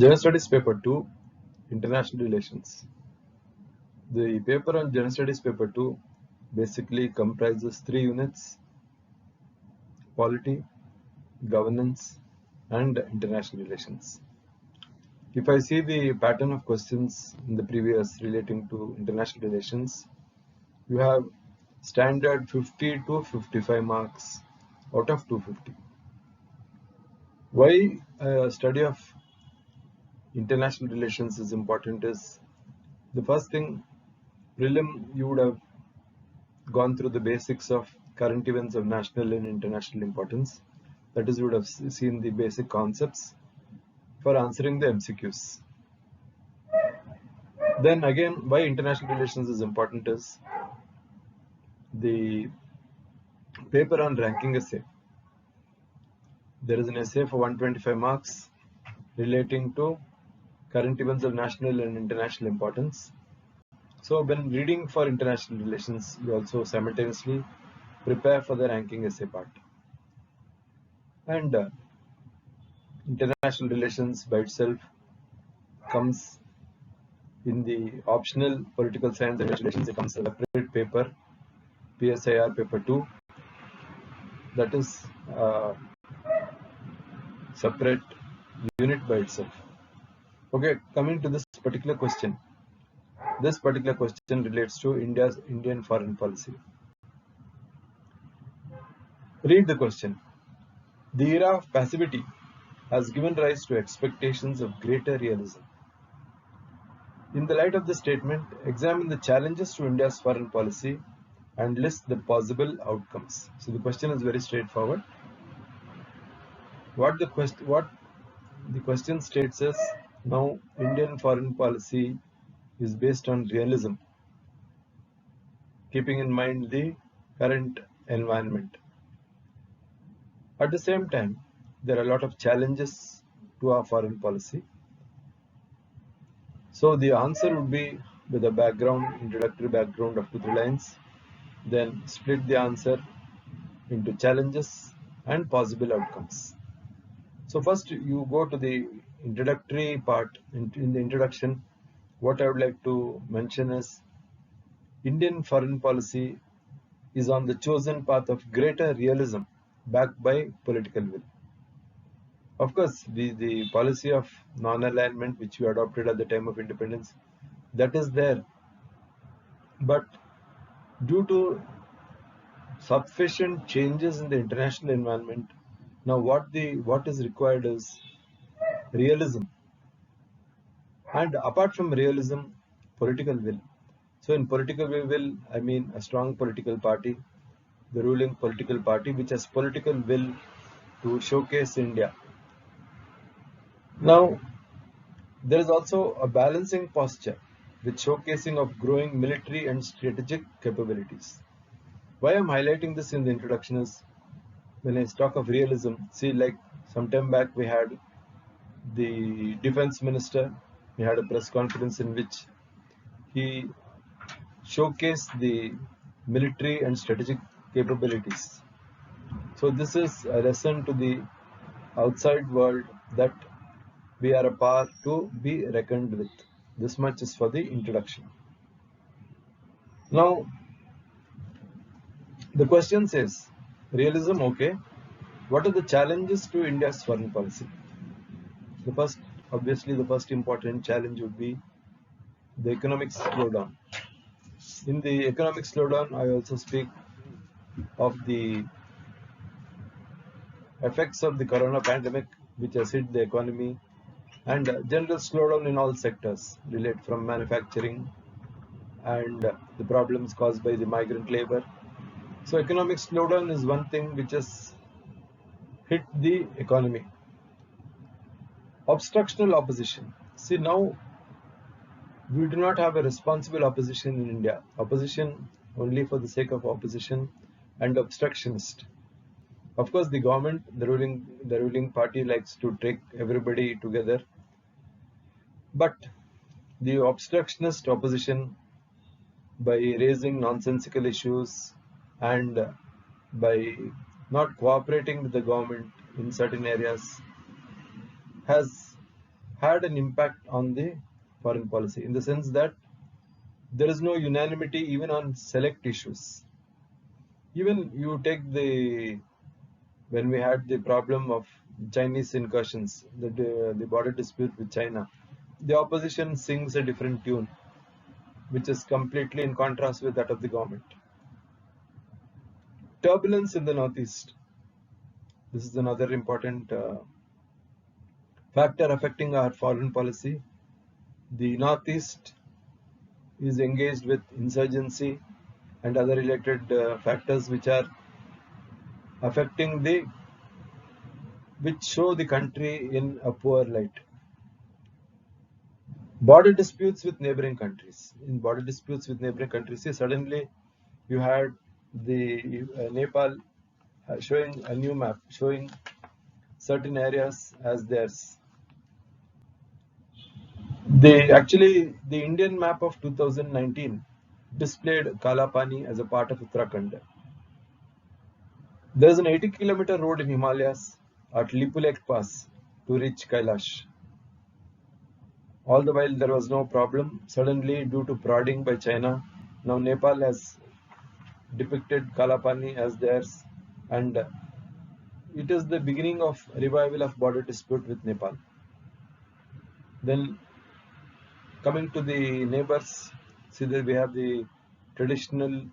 General Studies Paper 2, International Relations. The paper on General Studies Paper 2 basically comprises 3 units: polity, governance, and international relations. If I see the pattern of questions in the previous relating to international relations, you have standard 50 to 55 marks out of 250. Why a study of international relations is important is, the first thing, prelim you would have gone through the basics of current events of national and international importance. That is, you would have seen the basic concepts for answering the MCQs. Then again, why international relations is important is the paper on ranking essay. There is an essay for 125 marks relating to current events of national and international importance. So when reading for international relations, you also simultaneously prepare for the ranking essay part. And international relations by itself comes in the optional political science and relations. It comes a separate paper, PSIR paper 2, that is separate unit by itself. Okay, coming to this particular question. This particular question relates to Indian foreign policy. Read the question. The era of passivity has given rise to expectations of greater realism. In the light of this statement, examine the challenges to India's foreign policy and list the possible outcomes. So the question is very straightforward. What the question states is, now Indian foreign policy is based on realism, keeping in mind the current environment. At the same time, there are a lot of challenges to our foreign policy. So the answer would be with a introductory background of 2-3 lines, then split the answer into challenges and possible outcomes. So first you go to the introductory part. In the introduction, what I would like to mention is, Indian foreign policy is on the chosen path of greater realism backed by political will. Of course, the policy of non-alignment which we adopted at the time of independence, that is there. But due to sufficient changes in the international environment, now what is required is realism. And apart from realism, political will. So in political will, I mean a strong political party, the ruling political party which has political will to showcase India. Now, there is also a balancing posture with showcasing of growing military and strategic capabilities. Why I'm highlighting this in the introduction is, when I talk of realism, see, like some time back we had the defense minister, he had a press conference in which he showcased the military and strategic capabilities. So this is a lesson to the outside world that we are a power to be reckoned with. This much is for the introduction. Now, the question says, realism, okay. What are the challenges to India's foreign policy? Obviously, the first important challenge would be the economic slowdown. In the economic slowdown, I also speak of the effects of the corona pandemic, which has hit the economy, and general slowdown in all sectors, relate from manufacturing and the problems caused by the migrant labor. So economic slowdown is one thing which has hit the economy. Obstructional opposition. See, now we do not have a responsible opposition in India. Opposition only for the sake of opposition and obstructionist. Of course, the government, the ruling party likes to take everybody together, but the obstructionist opposition, by raising nonsensical issues and by not cooperating with the government in certain areas, has had an impact on the foreign policy, in the sense that there is no unanimity even on select issues. Even you take when we had the problem of Chinese incursions, the border dispute with China, the opposition sings a different tune, which is completely in contrast with that of the government. Turbulence in the Northeast. This is another important factor affecting our foreign policy. The Northeast is engaged with insurgency and other related factors which are affecting which show the country in a poor light. Border disputes with neighboring countries. In border disputes with neighboring countries, see, suddenly you had the Nepal showing a new map, showing certain areas as theirs. The Indian map of 2019 displayed Kalapani as a part of Uttarakhand. There is an 80-kilometer road in Himalayas at Lipulekh Pass to reach Kailash. All the while there was no problem. Suddenly, due to prodding by China, now Nepal has depicted Kalapani as theirs, and it is the beginning of revival of border dispute with Nepal. Then coming to the neighbors, see that we have the traditional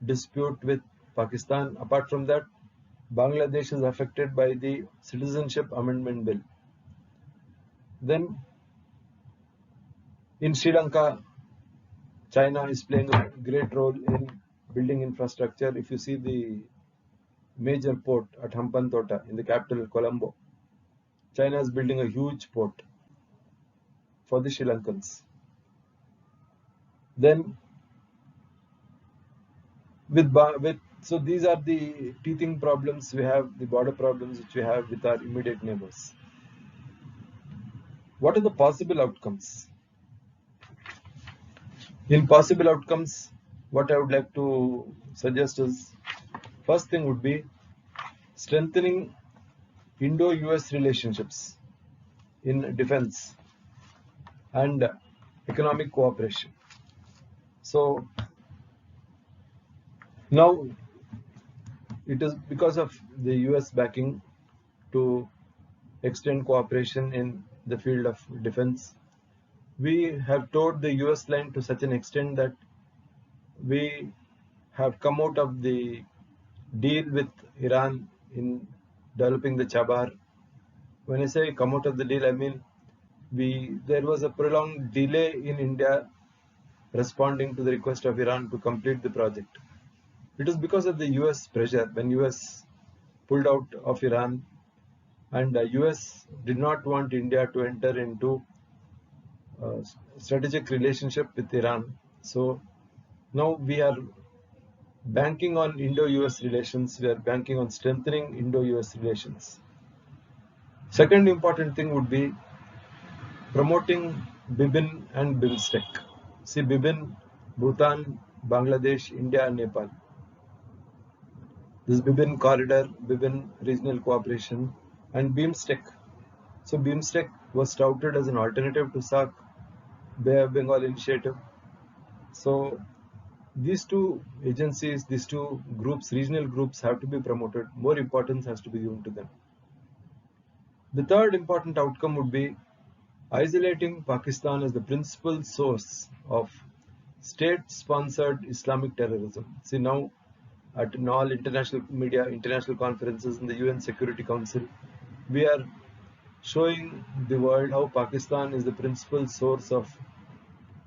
dispute with Pakistan. Apart from that, Bangladesh is affected by the Citizenship Amendment Bill. Then in Sri Lanka, China is playing a great role in building infrastructure. If you see the major port at Hampantota in the capital Colombo, China is building a huge port for the Sri Lankans. Then so these are the teething problems we have, the border problems which we have with our immediate neighbors. What are the possible outcomes? In possible outcomes, what I would like to suggest is, first thing would be strengthening Indo-US relationships in defense and economic cooperation. So now it is because of the US backing to extend cooperation in the field of defense. We have towed the US line to such an extent that we have come out of the deal with Iran in developing the Chabar. When I say come out of the deal, I mean there was a prolonged delay in India responding to the request of Iran to complete the project. It is because of the US pressure. When US pulled out of Iran, and the US did not want India to enter into a strategic relationship with Iran. So now we are banking on Indo-US relations. We are banking on strengthening Indo-US relations. Second important thing would be promoting BIBIN and BIMSTEC. See, BIBIN, Bhutan, Bangladesh, India and Nepal. This BIBIN corridor, BIBIN regional cooperation, and BIMSTEC. So BIMSTEC was touted as an alternative to SAARC, Bay of Bengal initiative. So these two agencies, these two groups, regional groups, have to be promoted. More importance has to be given to them. The third important outcome would be isolating Pakistan as the principal source of state-sponsored Islamic terrorism. See, now at all international media, international conferences in the UN Security Council, we are showing the world how Pakistan is the principal source of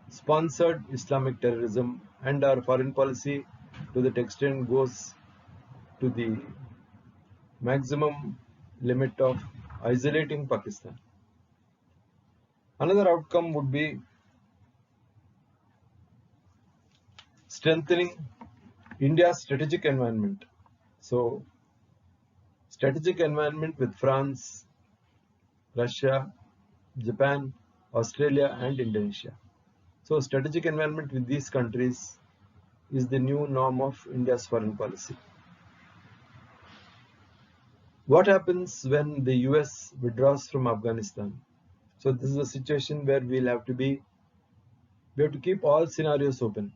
sponsored Islamic terrorism, and our foreign policy to that extent goes to the maximum limit of isolating Pakistan. Another outcome would be strengthening India's strategic environment. So, strategic environment with France, Russia, Japan, Australia and Indonesia. So, strategic environment with these countries is the new norm of India's foreign policy. What happens when the US withdraws from Afghanistan? So this is a situation where we have to keep all scenarios open,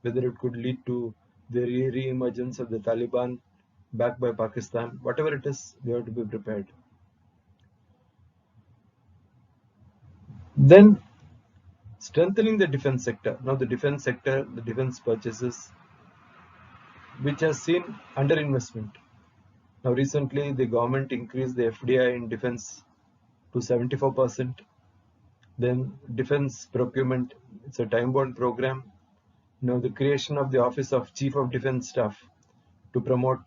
whether it could lead to the re-emergence of the Taliban backed by Pakistan, whatever it is, we have to be prepared. Then strengthening the defense sector. Now the defense sector, the defense purchases, which has seen underinvestment. Now recently the government increased the FDI in defense to 74%. Then defense procurement, it's a time-bound program. Now the creation of the Office of Chief of Defense Staff to promote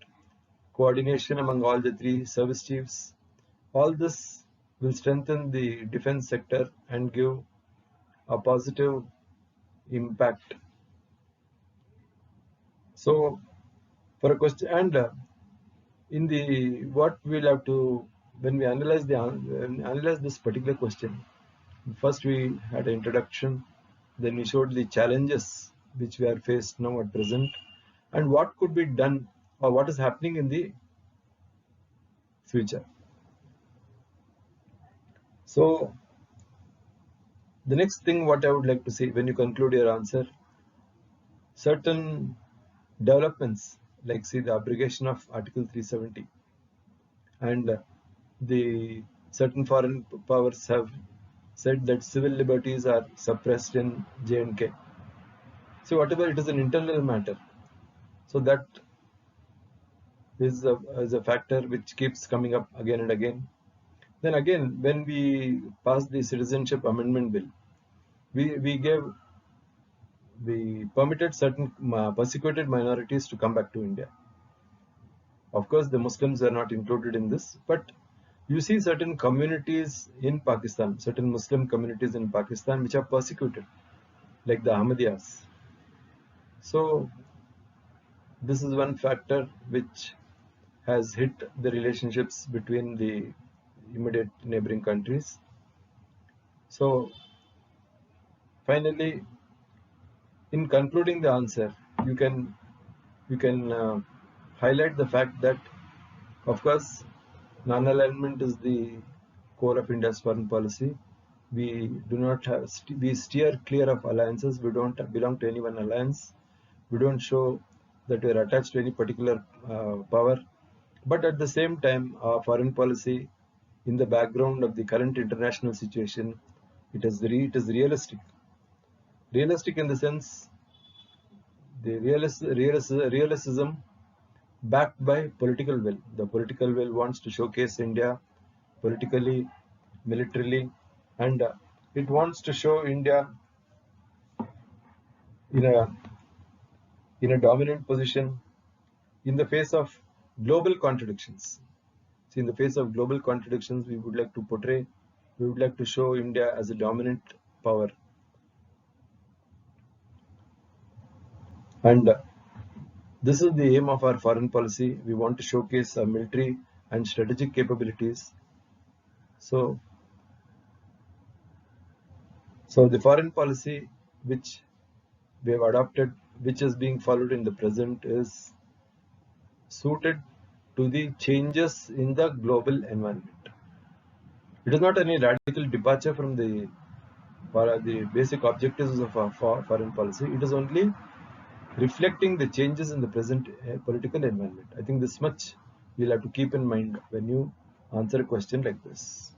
coordination among all the three service chiefs. All this will strengthen the defense sector and give a positive impact. So for a question, and in the what we'll have to, when we analyze this particular question, first we had an introduction, then we showed the challenges which we are faced now at present, and what could be done or what is happening in the future. So the next thing what I would like to say when you conclude your answer, certain developments like see the abrogation of Article 370 and the certain foreign powers have said that civil liberties are suppressed in J&K. So whatever it is an internal matter. So that is a factor which keeps coming up again and again. Then again, when we passed the Citizenship Amendment Bill, we permitted certain persecuted minorities to come back to India. Of course, the Muslims are not included in this, but you see certain communities in Pakistan, certain Muslim communities in Pakistan which are persecuted, like the Ahmadiyas. So this is one factor which has hit the relationships between the immediate neighboring countries. So finally, in concluding the answer, you can highlight the fact that, of course, non-alignment is the core of India's foreign policy. We do not have, we steer clear of alliances. We don't belong to any one alliance. We don't show that we are attached to any particular power. But at the same time, our foreign policy, in the background of the current international situation, it is realistic. Realistic in the sense, the realism backed by political will. The political will wants to showcase India politically, militarily, and it wants to show India in a dominant position in the face of global contradictions. See, in the face of global contradictions, we would like to show India as a dominant power. And this is the aim of our foreign policy. We want to showcase our military and strategic capabilities. So the foreign policy which we have adopted, which is being followed in the present, is suited to the changes in the global environment. It is not any radical departure from the basic objectives of our foreign policy. It is only reflecting the changes in the present political environment. I think this much you'll have to keep in mind when you answer a question like this.